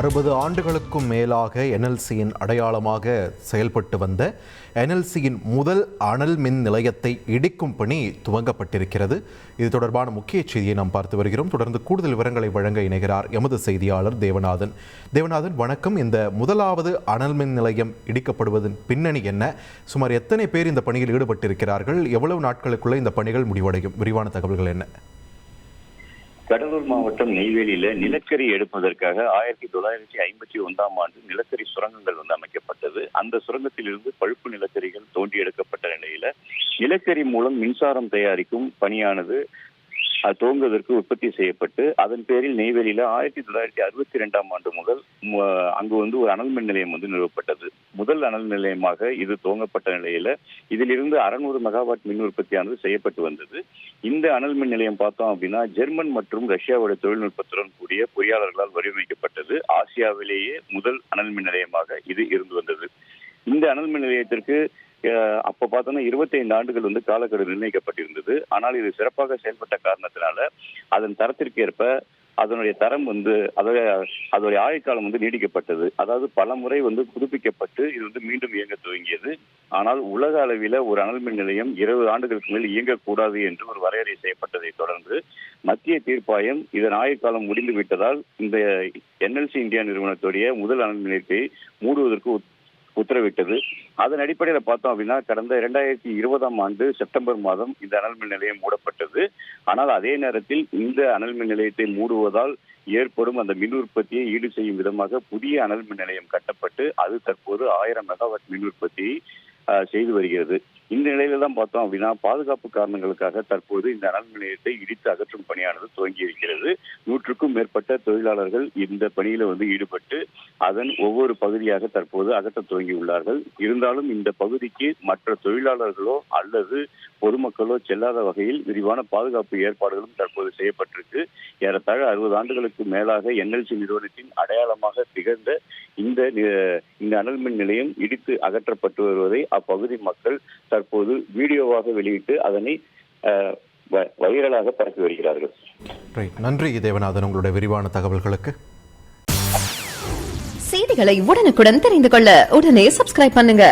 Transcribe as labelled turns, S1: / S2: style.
S1: 60 ஆண்டுகளுக்கும் மேலாக என்எல்சியின் அடையாளமாக செயல்பட்டு வந்த என்எல்சியின் முதல் அனல் மின் நிலையத்தை இடிக்கும் பணி துவங்கப்பட்டிருக்கிறது. இது தொடர்பான முக்கிய செய்தியை நாம் பார்த்து வருகிறோம். தொடர்ந்து கூடுதல் விவரங்களை வழங்க இணைகிறார் எமது செய்தியாளர் தேவநாதன். தேவநாதன், வணக்கம். இந்த முதலாவது அனல் மின் நிலையம் இடிக்கப்படுவதன் பின்னணி என்ன? சுமார் எத்தனை பேர் இந்த பணியில் ஈடுபட்டிருக்கிறார்கள்? எவ்வளவு நாட்களுக்குள்ள இந்த பணிகள் முடிவடையும்? விரிவான தகவல்கள் என்ன?
S2: கடலூர் மாவட்டம் நெய்வேலியில நிலக்கரி எடுப்பதற்காக 1951 நிலக்கரி சுரங்கங்கள் அமைக்கப்பட்டது. அந்த சுரங்கத்தில் இருந்து பழுப்பு நிலக்கரிகள் தோண்டி எடுக்கப்பட்ட நிலையில நிலக்கரி மூலம் மின்சாரம் தயாரிக்கும் பணியானது துவங்குவதற்கு உற்பத்தி செய்யப்பட்டு அதன் பேரில் நெய்வேலியில 1962 முதல் அங்கு ஒரு அனல் மின் நிலையம் நிறுவப்பட்டது. முதல் அனல் நிலையமாக இது துவங்கப்பட்ட நிலையில இதிலிருந்து 600 மெகாவாட் மின் உற்பத்தியானது செய்யப்பட்டு வந்தது. இந்த அனல் மின் நிலையம் பார்த்தோம் அப்படின்னா ஜெர்மன் மற்றும் ரஷ்யாவுடைய தொழில்நுட்பத்துடன் கூடிய பொறியாளர்களால் வடிவமைக்கப்பட்டது. ஆசியாவிலேயே முதல் அனல் மின் நிலையமாக இது இருந்து வந்தது. இந்த அனல் மின் நிலையத்திற்கு அப்ப பார்த்தோம்னா 25 ஆண்டுகள் காலக்கெடு நிர்ணயிக்கப்பட்டிருந்தது. ஆனால் இது சிறப்பாக செயல்பட்ட காரணத்தினால அதன் தரத்திற்கு ஏற்ப அதனுடைய தரம் அதோடைய ஆயுட்காலம் நீடிக்கப்பட்டது. அதாவது பல முறை புதுப்பிக்கப்பட்டு இது மீண்டும் இயங்க துவங்கியது. ஆனால் உலக அளவில் ஒரு அனல் மின் நிலையம் 20 ஆண்டுகளுக்கு மேல் இயங்கக்கூடாது என்று ஒரு வரையறை செய்யப்பட்டதை தொடர்ந்து மத்திய தீர்ப்பாயம் இதன் ஆயுட்காலம் முடிந்து விட்டதால் இந்த என்எல்சி இந்தியா நிறுவனத்துடைய முதல் அனல் மின் நிலையத்தை மூடுவதற்கு உத்தரவிட்டது. அதன் அடிப்படையில் பார்த்தோம் அப்படின்னா கடந்த 2020 செப்டம்பர் மாதம் இந்த அனல் மின் நிலையம் மூடப்பட்டது. ஆனால் அதே நேரத்தில் இந்த அனல் மின் நிலையத்தை மூடுவதால் ஏற்படும் அந்த மின் உற்பத்தியை ஈடு செய்யும் விதமாக புதிய அனல் மின் நிலையம் கட்டப்பட்டு அது தற்போது 1000 மெகாவாட் மின் உற்பத்தியை செய்து வருகிறது. இந்த நிலையில தான் பார்த்தோம் அப்படின்னா பாதுகாப்பு காரணங்களுக்காக தற்போது இந்த அனல் மின் நிலையத்தை இடித்து அகற்றும் பணியானது துவங்கி இருக்கிறது. 100க்கும் மேற்பட்ட தொழிலாளர்கள் இந்த பணியில ஈடுபட்டு அதன் ஒவ்வொரு பகுதியாக தற்போது அகற்ற துவங்கி உள்ளார்கள். இருந்தாலும் இந்த பகுதிக்கு மற்ற தொழிலாளர்களோ அல்லது பொதுமக்களோ செல்லாத வகையில் விரிவான பாதுகாப்பு ஏற்பாடுகளும் தற்போது செய்யப்பட்டிருக்கு. ஏறத்தாழ 60 ஆண்டுகளுக்கு மேலாக என்எல்சி நிறுவனத்தின் அடையாளமாக திகழ்ந்த இந்த அனல் மின் நிலையம் இடித்து அகற்றப்பட்டு வருவதை அப்பகுதி மக்கள் தற்போது வீடியோவாக வெளியிட்டு அதனை வைரலாக பரப்பி வருகிறார்கள்.
S1: நன்றி தேவநாதன், உங்களுடைய விரிவான தகவல்களுக்கு.
S3: செய்திகளை உடனுக்குடன் தெரிந்து கொள்ள உடனே சப்ஸ்கிரைப் பண்ணுங்க.